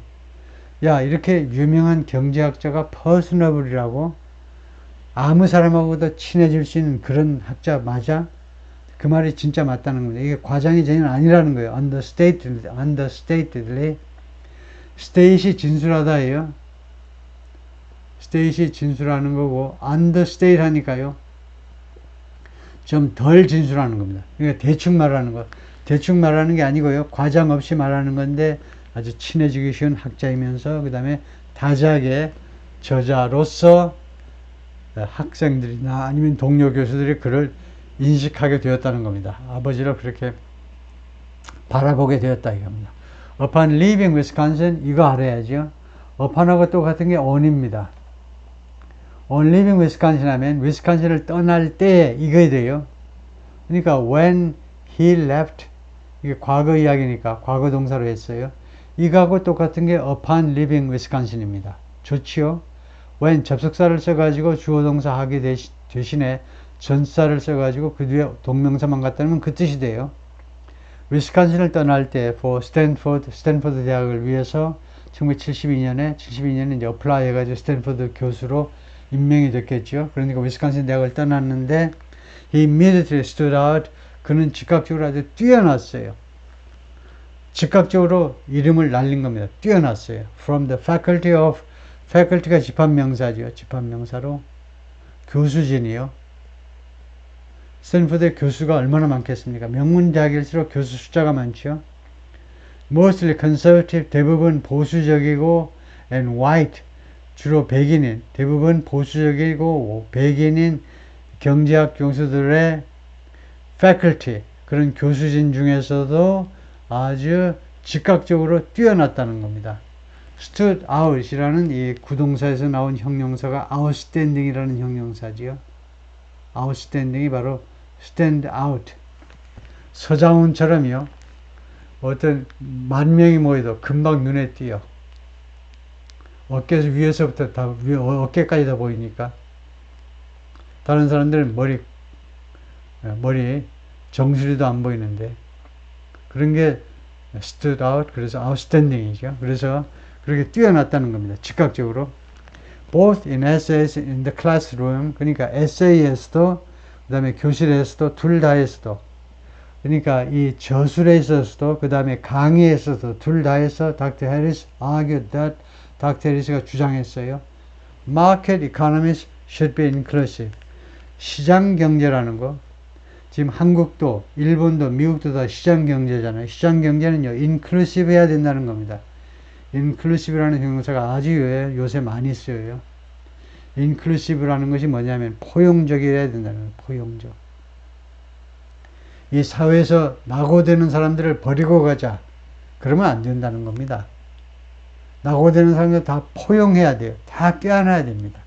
야, 이렇게 유명한 경제학자가 personable이라고? 아무 사람하고도 친해질 수 있는 그런 학자 맞아? 그 말이 진짜 맞다는 겁니다. 이게 과장이 전혀 아니라는 거예요. understatedly. state이 진술하다예요. state이 진술하는 거고, understate 하니까요, 좀 덜 진술하는 겁니다. 그러니까 대충 말하는 거. 대충 말하는 게 아니고요, 과장 없이 말하는 건데 아주 친해지기 쉬운 학자이면서 그 다음에 다작의 저자로서 학생들이나 아니면 동료 교수들이 그를 인식하게 되었다는 겁니다. 아버지를 그렇게 바라보게 되었다 이겁니다. Upon leaving Wisconsin, 이거 알아야죠. upon하고 똑같은 게 on입니다. on leaving Wisconsin 하면 위스콘신을 떠날 때 이거 돼요. 그러니까 when he left, 이게 과거 이야기니까 과거 동사로 했어요. 이거하고 똑같은 게 upon leaving Wisconsin입니다. 좋지요? when 접속사를 써가지고 주어 동사 하기 대신에 전사를 써가지고 그 뒤에 동명사만 갖다 놓으면 그 뜻이 돼요. 위스콘신을 떠날 때 for 스탠포드 대학을 위해서 1972년에 이제 어플라이 해가지고 스탠포드 교수로 임명이 됐겠죠. 그러니까 위스콘신 대학을 떠났는데 he immediately stood out. 그는 즉각적으로 아주 뛰어났어요. 즉각적으로 이름을 날린 겁니다. 뛰어났어요. From the faculty of, faculty가 집합명사죠. 집합명사로 교수진이요. 스탠포드의 교수가 얼마나 많겠습니까? 명문대학일수록 교수 숫자가 많죠. Mostly conservative, 대부분 보수적이고 and white, 주로 백인인, 대부분 보수적이고 백인인 경제학 교수들의 faculty, 그런 교수진 중에서도 아주 즉각적으로 뛰어났다는 겁니다. stood out이라는 이 구동사에서 나온 형용사가 outstanding이라는 형용사지요. outstanding이 바로 stand out. 서장훈처럼요. 어떤 만 명이 모여도 금방 눈에 띄어. 어깨에서 위에서부터 다 어깨까지 다 보이니까. 다른 사람들은 머리 정수리도 안 보이는데 그런 게 stood out, 그래서 outstanding이죠. 그래서 그렇게 뛰어났다는 겁니다. 즉각적으로. Both in essays in the classroom, 그러니까 에세이에서도 그 다음에 교실에서도 둘 다에서도, 그러니까 이 저술에 있어서도 그 다음에 강의에서도 둘 다에서 Dr. Harris argued that, Dr. Harris가 주장했어요. Market economics should be inclusive. 시장 경제라는 거, 지금 한국도 일본도 미국도 다 시장 경제잖아요. 시장 경제는요 inclusive 해야 된다는 겁니다. inclusive라는 형용사가 아주 요새 많이 쓰여요. inclusive라는 것이 뭐냐면 포용적이어야 된다는 거예요. 포용적. 이 사회에서 낙오되는 사람들을 버리고 가자. 그러면 안 된다는 겁니다. 낙오되는 사람들 다 포용해야 돼요. 다 껴안아야 됩니다.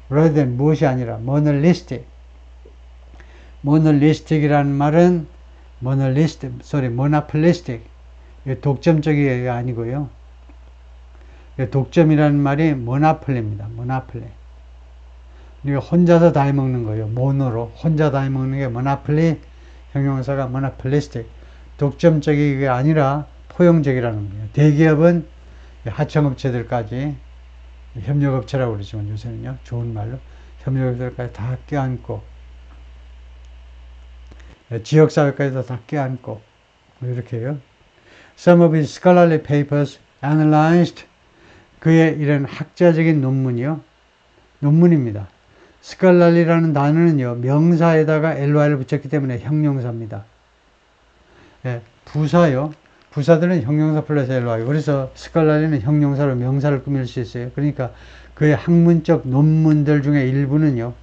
rather than 무엇이 아니라 monolistic. monolistic이라는 말은 monopolistic. 독점적이 아니고요. 독점이라는 말이 모나폴리입니다. 모나폴리. 그러니까 혼자서 다 해먹는 거예요. 모노로 혼자 다 해먹는 게 모나폴리. 형용사가 모나폴리스틱. 독점적이 아니라 포용적이라는 거예요. 대기업은 하청업체들까지 협력업체라고 그러지만 요새는요. 좋은 말로 협력업체들까지 다 껴안고 지역사회까지도 다 껴안고 이렇게 해요. Some of his scholarly papers analyzed, 그의 이런 학자적인 논문입니다. scholarly라는 단어는요, 명사에다가 ly를 붙였기 때문에 형용사입니다. 예, 부사요. 부사들은 형용사 플러스 ly. 그래서 scholarly는 형용사로 명사를 꾸밀 수 있어요. 그러니까 그의 학문적 논문들 중에 일부는요,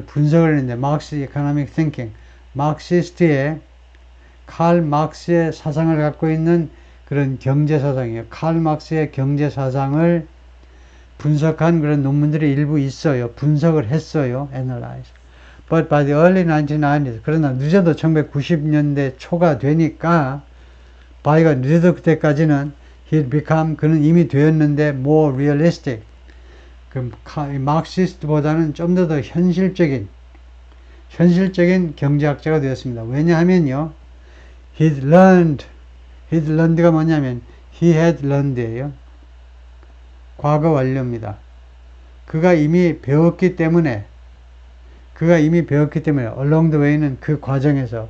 분석을 했는데, Marxist economic thinking, 마르크시스트의 칼 막스의 사상을 갖고 있는 그런 경제사상이에요. 칼 막스의 경제사상을 분석한 그런 논문들이 일부 있어요. 분석을 했어요. Analyze. But by the early 1990s, 그러나 늦어도 1990년대 초가 되니까, by가 늦어도 그때까지는 he'd become, 그는 이미 되었는데 more realistic. 그 마르크시스트보다는 좀 더 현실적인 경제학자가 되었습니다. 왜냐하면요, he'd learned가 뭐냐면 he had learned예요. 과거 완료입니다. 그가 이미 배웠기 때문에 along the way는 그 과정에서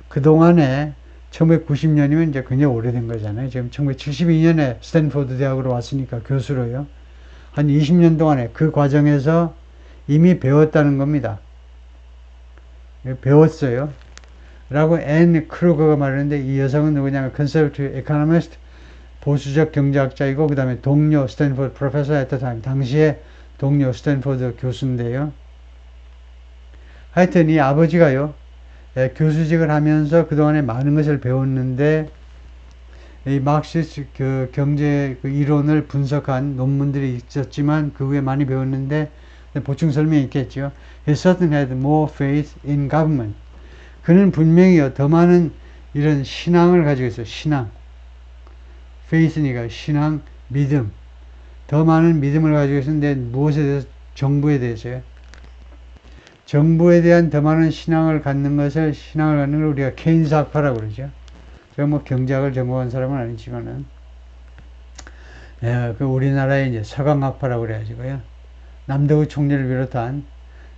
그동안에 1990년이면 이제 굉장히 오래된 거잖아요. 지금 1972년에 스탠포드 대학으로 왔으니까 교수로요. 한 20년 동안에 그 과정에서 이미 배웠다는 겁니다. 배웠어요. 라고 앤 크루거가 말했는데, 이 여성은 누구냐면 conservative economist, 보수적 경제학자이고 그 다음에 동료 스탠포드 professor at the time, 당시에 동료 스탠포드 교수인데요. 하여튼 이 아버지가요, 교수직을 하면서 그동안에 많은 것을 배웠는데, 이 마르크시스트 그 경제 그 이론을 분석한 논문들이 있었지만 그 후에 많이 배웠는데, 보충 설명이 있겠죠. He certainly had more faith in government. 그는 분명히요, 더 많은 이런 신앙을 가지고 있어요. 신앙. faith니까 신앙, 믿음. 더 많은 믿음을 가지고 있었는데 무엇에 대해서? 정부에 대해서요. 정부에 대한 더 많은 신앙을 갖는 것을 우리가 케인스학파라고 그러죠. 제가 뭐 경제학을 전공한 사람은 아니지만은, 그 우리나라의 이제 서강학파라고 그래가지고요. 남대구 총리를 비롯한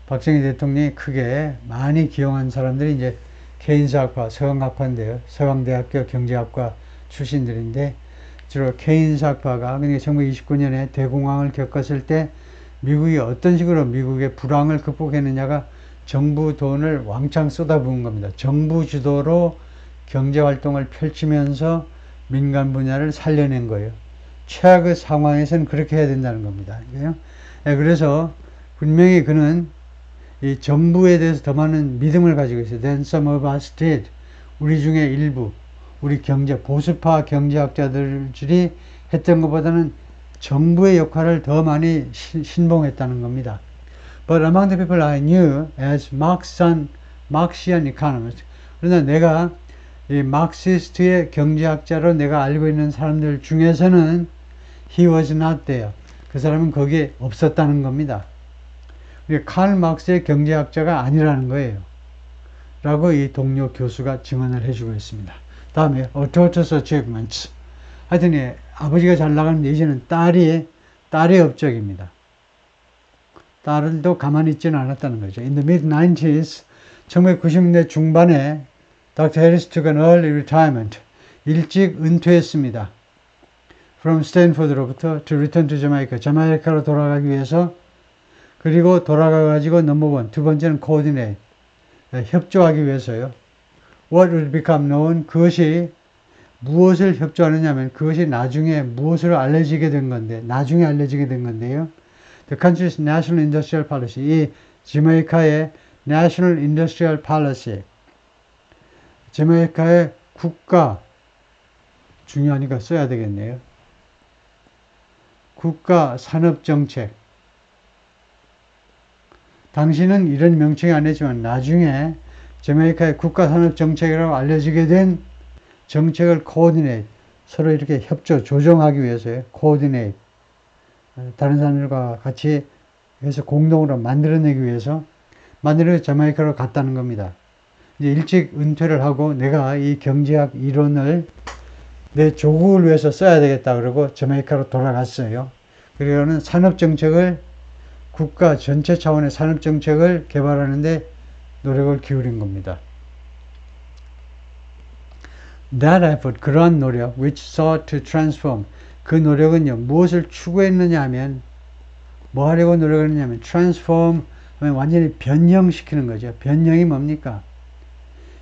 박정희 대통령이 크게 많이 기용한 사람들이 이제 케인스학파, 서강학파인데요. 서강대학교 경제학과 출신들인데, 주로 케인스학파가, 그러니까 1929년에 대공황을 겪었을 때 미국이 어떤 식으로 미국의 불황을 극복했느냐가 정부 돈을 왕창 쏟아부은 겁니다. 정부 주도로 경제활동을 펼치면서 민간 분야를 살려낸 거예요. 최악의 상황에서는 그렇게 해야 된다는 겁니다. 그래서 분명히 그는 이 정부에 대해서 더 많은 믿음을 가지고 있어요. Then some of us did. 우리 중에 일부, 우리 보수파 경제학자들이 했던 것보다는 정부의 역할을 더 많이 신봉했다는 겁니다. But among the people I knew as Marxian economists, 그러나 내가 이 막시스트의 경제학자로 내가 알고 있는 사람들 중에서는 he was not there. 그 사람은 거기에 없었다는 겁니다. 칼 막스의 경제학자가 아니라는 거예요. 라고 이 동료 교수가 증언을 해주고 있습니다. 다음에 audacious achievements. 하여튼 아버지가 잘 나가는데 이제는 딸의 업적입니다. 딸도 가만히 있지는 않았다는 거죠. In the mid-90s, 1990년대 중반에 Dr. Harris took an early retirement. 일찍 은퇴했습니다. From Stanford로부터 to return to Jamaica. 자메이카로 돌아가기 위해서. 그리고 돌아가가지고 넘버원, 두 번째는 coordinate. 협조하기 위해서요. What would become known? 그것이 무엇을 협조하느냐면 그것이 나중에 무엇으로 알려지게 된 건데요. The country's national industrial policy. 이 자메이카의 national industrial policy. 자메이카의 국가, 중요하니까 써야 되겠네요. 국가 산업정책. 당시는 이런 명칭이 안 했지만 나중에 자메이카의 국가 산업정책이라고 알려지게 된 정책을 coordinate, 서로 이렇게 조정하기 위해서요. coordinate. 다른 사람들과 같이 해서 공동으로 만들어내기 위해서 자메이카로 갔다는 겁니다. 이제 일찍 은퇴를 하고 내가 이 경제학 이론을 내 조국을 위해서 써야 되겠다 그러고 자메이카로 돌아갔어요. 그리고는 국가 전체 차원의 산업정책을 개발하는데 노력을 기울인 겁니다. That effort, 그러한 노력, which sought to transform, 그 노력은요, 무엇을 추구했느냐 하면, 뭐 하려고 노력했느냐 하면, transform 하면 완전히 변형시키는 거죠. 변형이 뭡니까?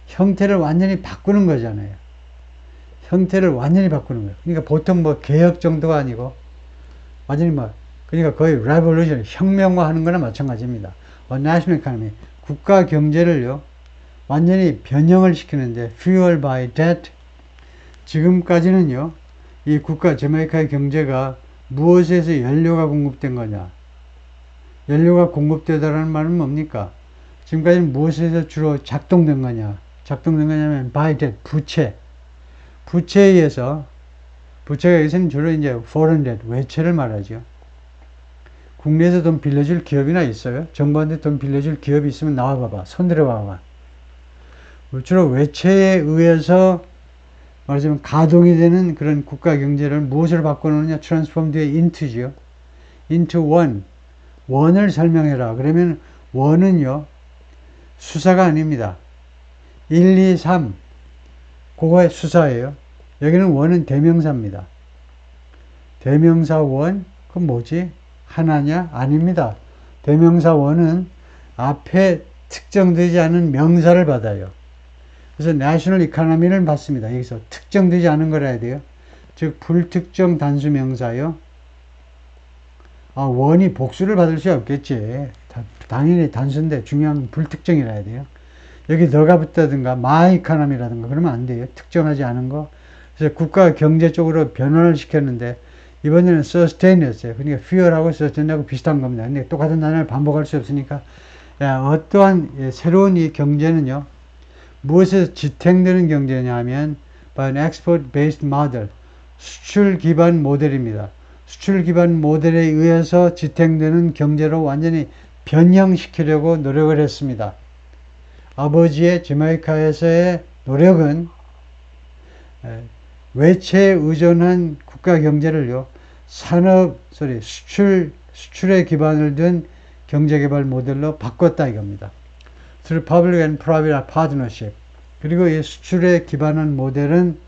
형태를 완전히 바꾸는 거잖아요. 형태를 완전히 바꾸는 거예요. 그러니까 보통 개혁 정도가 아니고, 완전히 그러니까 거의 revolution, 혁명화하는 거나 마찬가지입니다. national economy, 국가 경제를요, 완전히 변형을 시키는데, fueled by debt, 지금까지는요, 이 자메이카의 경제가 무엇에서 연료가 공급된 거냐? 연료가 공급되다라는 말은 뭡니까? 지금까지는 무엇에서 주로 작동된 거냐면 by debt, 부채에 의해서, 부채가 여기서는 주로 이제 foreign debt, 외채를 말하죠. 국내에서 돈 빌려줄 기업이나 있어요? 정부한테 돈 빌려줄 기업이 있으면 나와봐봐. 손들어 봐봐. 주로 외채에 의해서 말하자면 가동이 되는 그런 국가 경제를 무엇으로 바꿔놓느냐? transform 뒤에 into죠. into one. 원을 설명해라. 그러면 원은요, 수사가 아닙니다. 1, 2, 3. 그거의 수사예요. 여기는 원은 대명사입니다. 대명사 원, 그건 뭐지? 하나냐? 아닙니다. 대명사 원은 앞에 특정되지 않은 명사를 받아요. 그래서 national economy를 받습니다. 여기서 특정되지 않은 거라 해야 돼요. 즉 불특정 단수 명사요. 원이 복수를 받을 수 없겠지. 당연히 단수인데 중요한 건 불특정이라 해야 돼요. 여기 너가 붙다든가 my economy라든가 그러면 안 돼요. 특정하지 않은 거. 그래서 국가 경제 쪽으로 변화를 시켰는데 이번에는 sustain했어요. 그러니까 fuel하고 sustain하고 비슷한 겁니다. 근데 똑같은 단어를 반복할 수 없으니까 어떠한 새로운 이 경제는요. 무엇에서 지탱되는 경제냐 하면 by an export based model, 수출 기반 모델입니다. 수출 기반 모델에 의해서 지탱되는 경제로 완전히 변형시키려고 노력을 했습니다. 아버지의 자메이카에서의 노력은 외채에 의존한 국가 경제를요, 수출에 기반을 둔 경제개발 모델로 바꿨다 이겁니다. Through public and private partnership. 그리고 이 수출에 기반한 모델은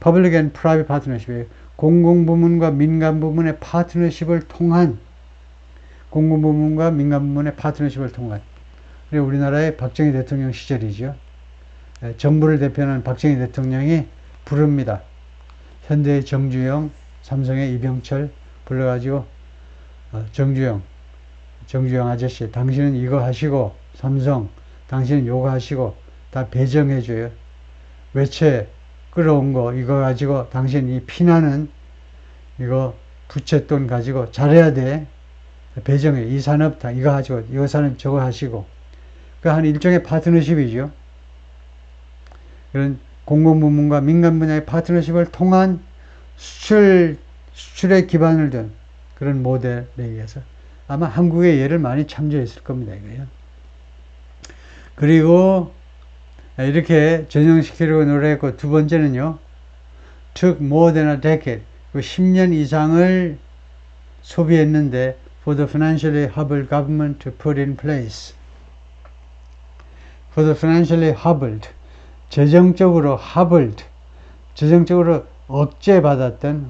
public and private partnership이에요. 공공부문과 민간부문의 파트너십을 통한 그리고 우리나라의 박정희 대통령 시절이죠. 정부를 대표하는 박정희 대통령이 부릅니다. 현대의 정주영, 삼성의 이병철 불러가지고 정주영 아저씨, 당신은 이거 하시고, 삼성 당신은 요거 하시고 다 배정해줘요. 외채 끌어온 거 이거 가지고 당신 이 피나는 이거 부채돈 가지고 잘해야 돼. 배정해. 이 산업 다 이거 하시고, 이거 산업 저거 하시고. 그 한 일종의 파트너십이죠. 그런 공공부문과 민간 분야의 파트너십을 통한 수출에 기반을 둔 그런 모델에 의해서 아마 한국의 예를 많이 참조했을 겁니다. 이거요. 그리고 이렇게 전형시키려고 노력했고, 두 번째는요, took more than a decade, 10년 이상을 소비했는데 for the financially hobbled government to put in place. For the financially hobbled, 재정적으로 hobbled, 재정적으로 억제된,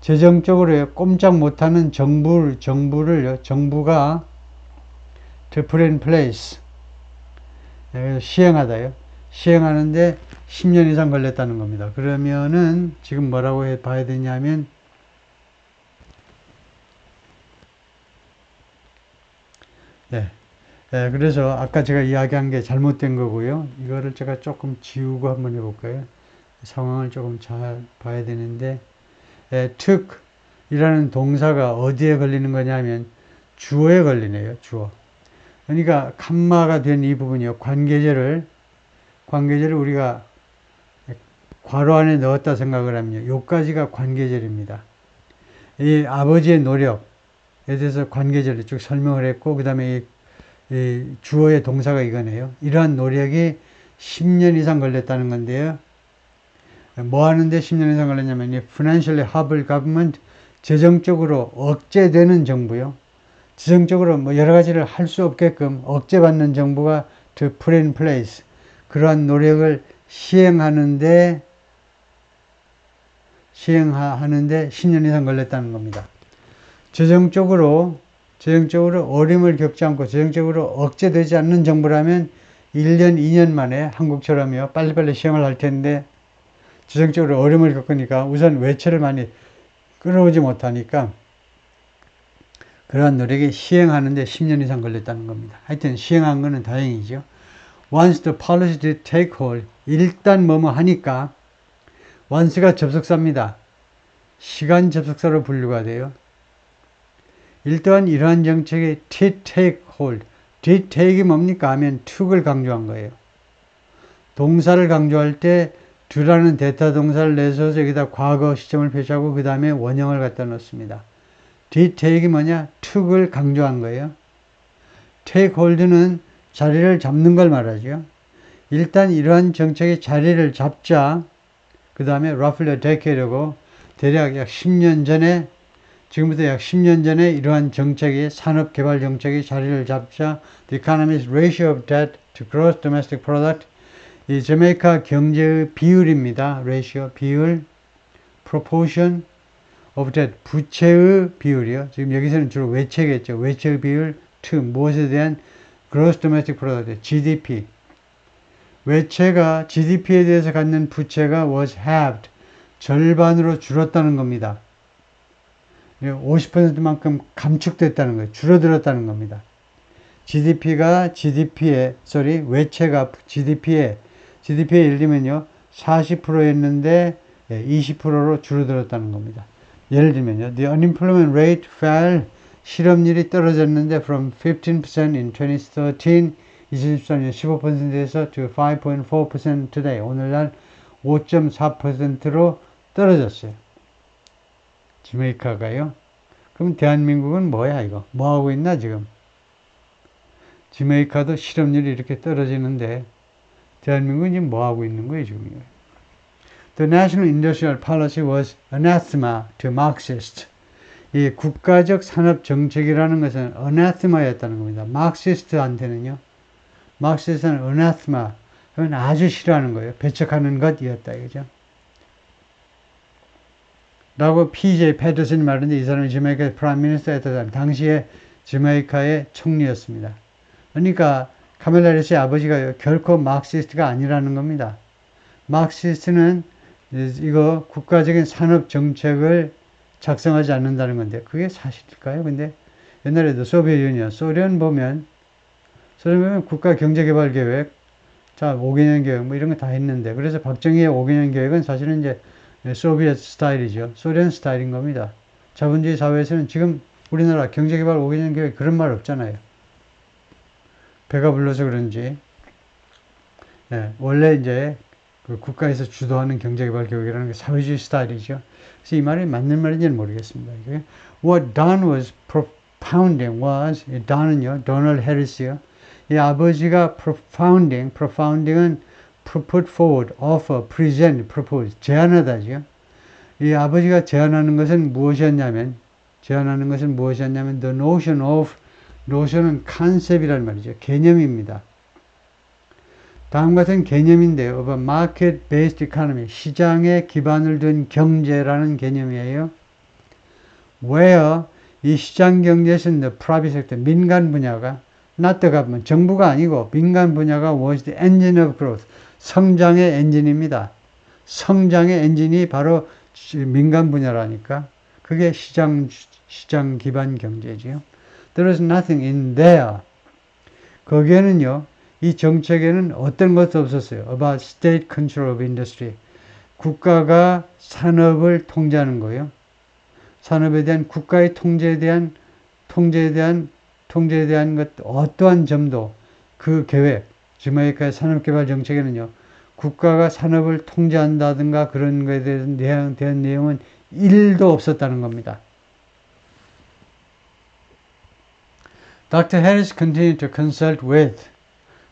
재정적으로 꼼짝 못하는 정부가 to put in place, 시행하다요. 시행하는데 10년 이상 걸렸다는 겁니다. 그러면은 지금 뭐라고 봐야 되냐면, 그래서 아까 제가 이야기한 게 잘못된 거고요. 이거를 제가 조금 지우고 한번 해볼까요? 상황을 조금 잘 봐야 되는데, took 이라는 동사가 어디에 걸리는 거냐면 주어에 걸리네요. 주어. 그러니까 칸마가 된 이 부분이요. 관계제를 우리가 괄호 안에 넣었다 생각을 하면요. 요까지가 관계절입니다. 이 아버지의 노력에 대해서 관계절을 쭉 설명을 했고, 그 다음에 이 주어의 동사가 이거네요. 이러한 노력이 10년 이상 걸렸다는 건데요. 뭐 하는데 10년 이상 걸렸냐면, 이 financially hobbled government, 재정적으로 억제되는 정부요. 재정적으로 뭐 여러 가지를 할 수 없게끔 억제받는 정부가 to put in place, 그러한 노력을 시행하는데 10년 이상 걸렸다는 겁니다. 재정적으로 어려움을 겪지 않고 재정적으로 억제되지 않는 정부라면 1년, 2년 만에 한국처럼요, 빨리빨리 시행을 할 텐데, 재정적으로 어려움을 겪으니까 우선 외채를 많이 끌어오지 못하니까 그러한 노력이 시행하는데 10년 이상 걸렸다는 겁니다. 하여튼 시행한 거는 다행이죠. Once the policy did take hold, 일단 뭐뭐 하니까, once가 접속사입니다. 시간 접속사로 분류가 돼요. 일단 이러한 정책이 did take hold, did take이 뭡니까 하면 took을 강조한 거예요. 동사를 강조할 때 do라는 대타 동사를 내서 여기다 과거 시점을 표시하고 그 다음에 원형을 갖다 놓습니다. did take이 뭐냐? took을 강조한 거예요. take hold는 자리를 잡는 걸 말하죠. 일단 이러한 정책의 자리를 잡자, 그 다음에 roughly a decade고, 대략 약 10년 전에, 지금부터 약 10년 전에 이러한 정책이, 산업개발 정책이 자리를 잡자, the economy's ratio of debt to gross domestic product, 이 자메이카 경제의 비율입니다. ratio, 비율, proportion of debt, 부채의 비율이요. 지금 여기서는 주로 외채겠죠. 외채의 비율, to, 무엇에 대한 gross domestic product, GDP. 외채가 GDP에 대해서 갖는 부채가 was halved, 절반으로 줄었다는 겁니다. 50%만큼 감축됐다는 거예요. 줄어들었다는 겁니다. 외채가 GDP에 예를 들면요, 40%였는데 20%로 줄어들었다는 겁니다. 예를 들면요, the unemployment rate fell, 실업률이 떨어졌는데 from 15% in 2013, 2013년 15%에서 to 5.4% today, 오늘날 5.4%로 떨어졌어요. 자메이카가요. 그럼 대한민국은 뭐야 이거? 뭐 하고 있나 지금? 자메이카도 실업률이 이렇게 떨어지는데 대한민국은 지금 뭐 하고 있는 거예요 지금? The national industrial policy was anathema to Marxists. 이 국가적 산업 정책이라는 것은 anathema였다는 겁니다. 마크시스트한테는요. 마크시스트는 anathema 하면 아주 싫어하는 거예요. 배척하는 것이었다 이거죠. 라고 PJ 패터슨이 말했는데 이 사람이 자메이카 프라임 미니스터였던 사람, 당시에 자메이카의 총리였습니다. 그러니까 카멜라 해리스의 아버지가 결코 마크시스트가 아니라는 겁니다. 마크시스트는 이거 국가적인 산업 정책을 작성하지 않는다는 건데 그게 사실일까요? 근데 옛날에도 소비에트 유니언, 소련 보면 국가 경제개발 계획, 자 5개년 계획 뭐 이런 거 다 했는데 그래서 박정희의 5개년 계획은 사실은 이제 소비에트 스타일이죠. 소련 스타일인 겁니다. 자본주의 사회에서는 지금 우리나라 경제개발 5개년 계획 그런 말 없잖아요. 배가 불러서 그런지 원래 이제 그 국가에서 주도하는 경제개발 계획이라는 게 사회주의 스타일이죠. 그래서 이 말이 맞는 말인지는 모르겠습니다. What Don was propounding was, Don은요, 도널드 해리스요. 이 아버지가 propounding은 put forward, offer, present, propose, 제안하다죠. 이 아버지가 제안하는 것은 무엇이었냐면, the notion of, notion은 concept이란 말이죠. 개념입니다. 다음 같은 개념인데요. of a market-based economy, 시장에 기반을 둔 경제라는 개념이에요. where 이 시장 경제에서는 the private sector, 민간 분야가 not the government, 정부가 아니고 민간 분야가 was the engine of growth, 성장의 엔진입니다. 성장의 엔진이 바로 민간 분야라니까 그게 시장 기반 경제지요. There is nothing in there. 거기에는요. 이 정책에는 어떤 것도 없었어요. About state control of industry. 국가가 산업을 통제하는 거예요. 산업에 대한 국가의 통제에 대한 것 어떠한 점도 그 계획, 자메이카의 산업개발 정책에는요. 국가가 산업을 통제한다든가 그런 것에 대한 내용은 1도 없었다는 겁니다. Dr. Harris continued to consult with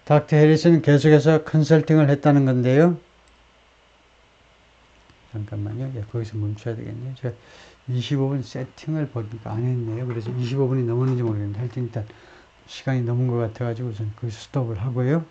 닥터 해리스는 계속해서 컨설팅을 했다는 건데요. 잠깐만요. 거기서 멈춰야 되겠네요. 제가 25분 세팅을 보니까 안 했네요. 그래서 25분이 넘었는지 모르겠는데 하여튼 일단 시간이 넘은 것 같아가지고 우선 거기서 스톱을 하고요.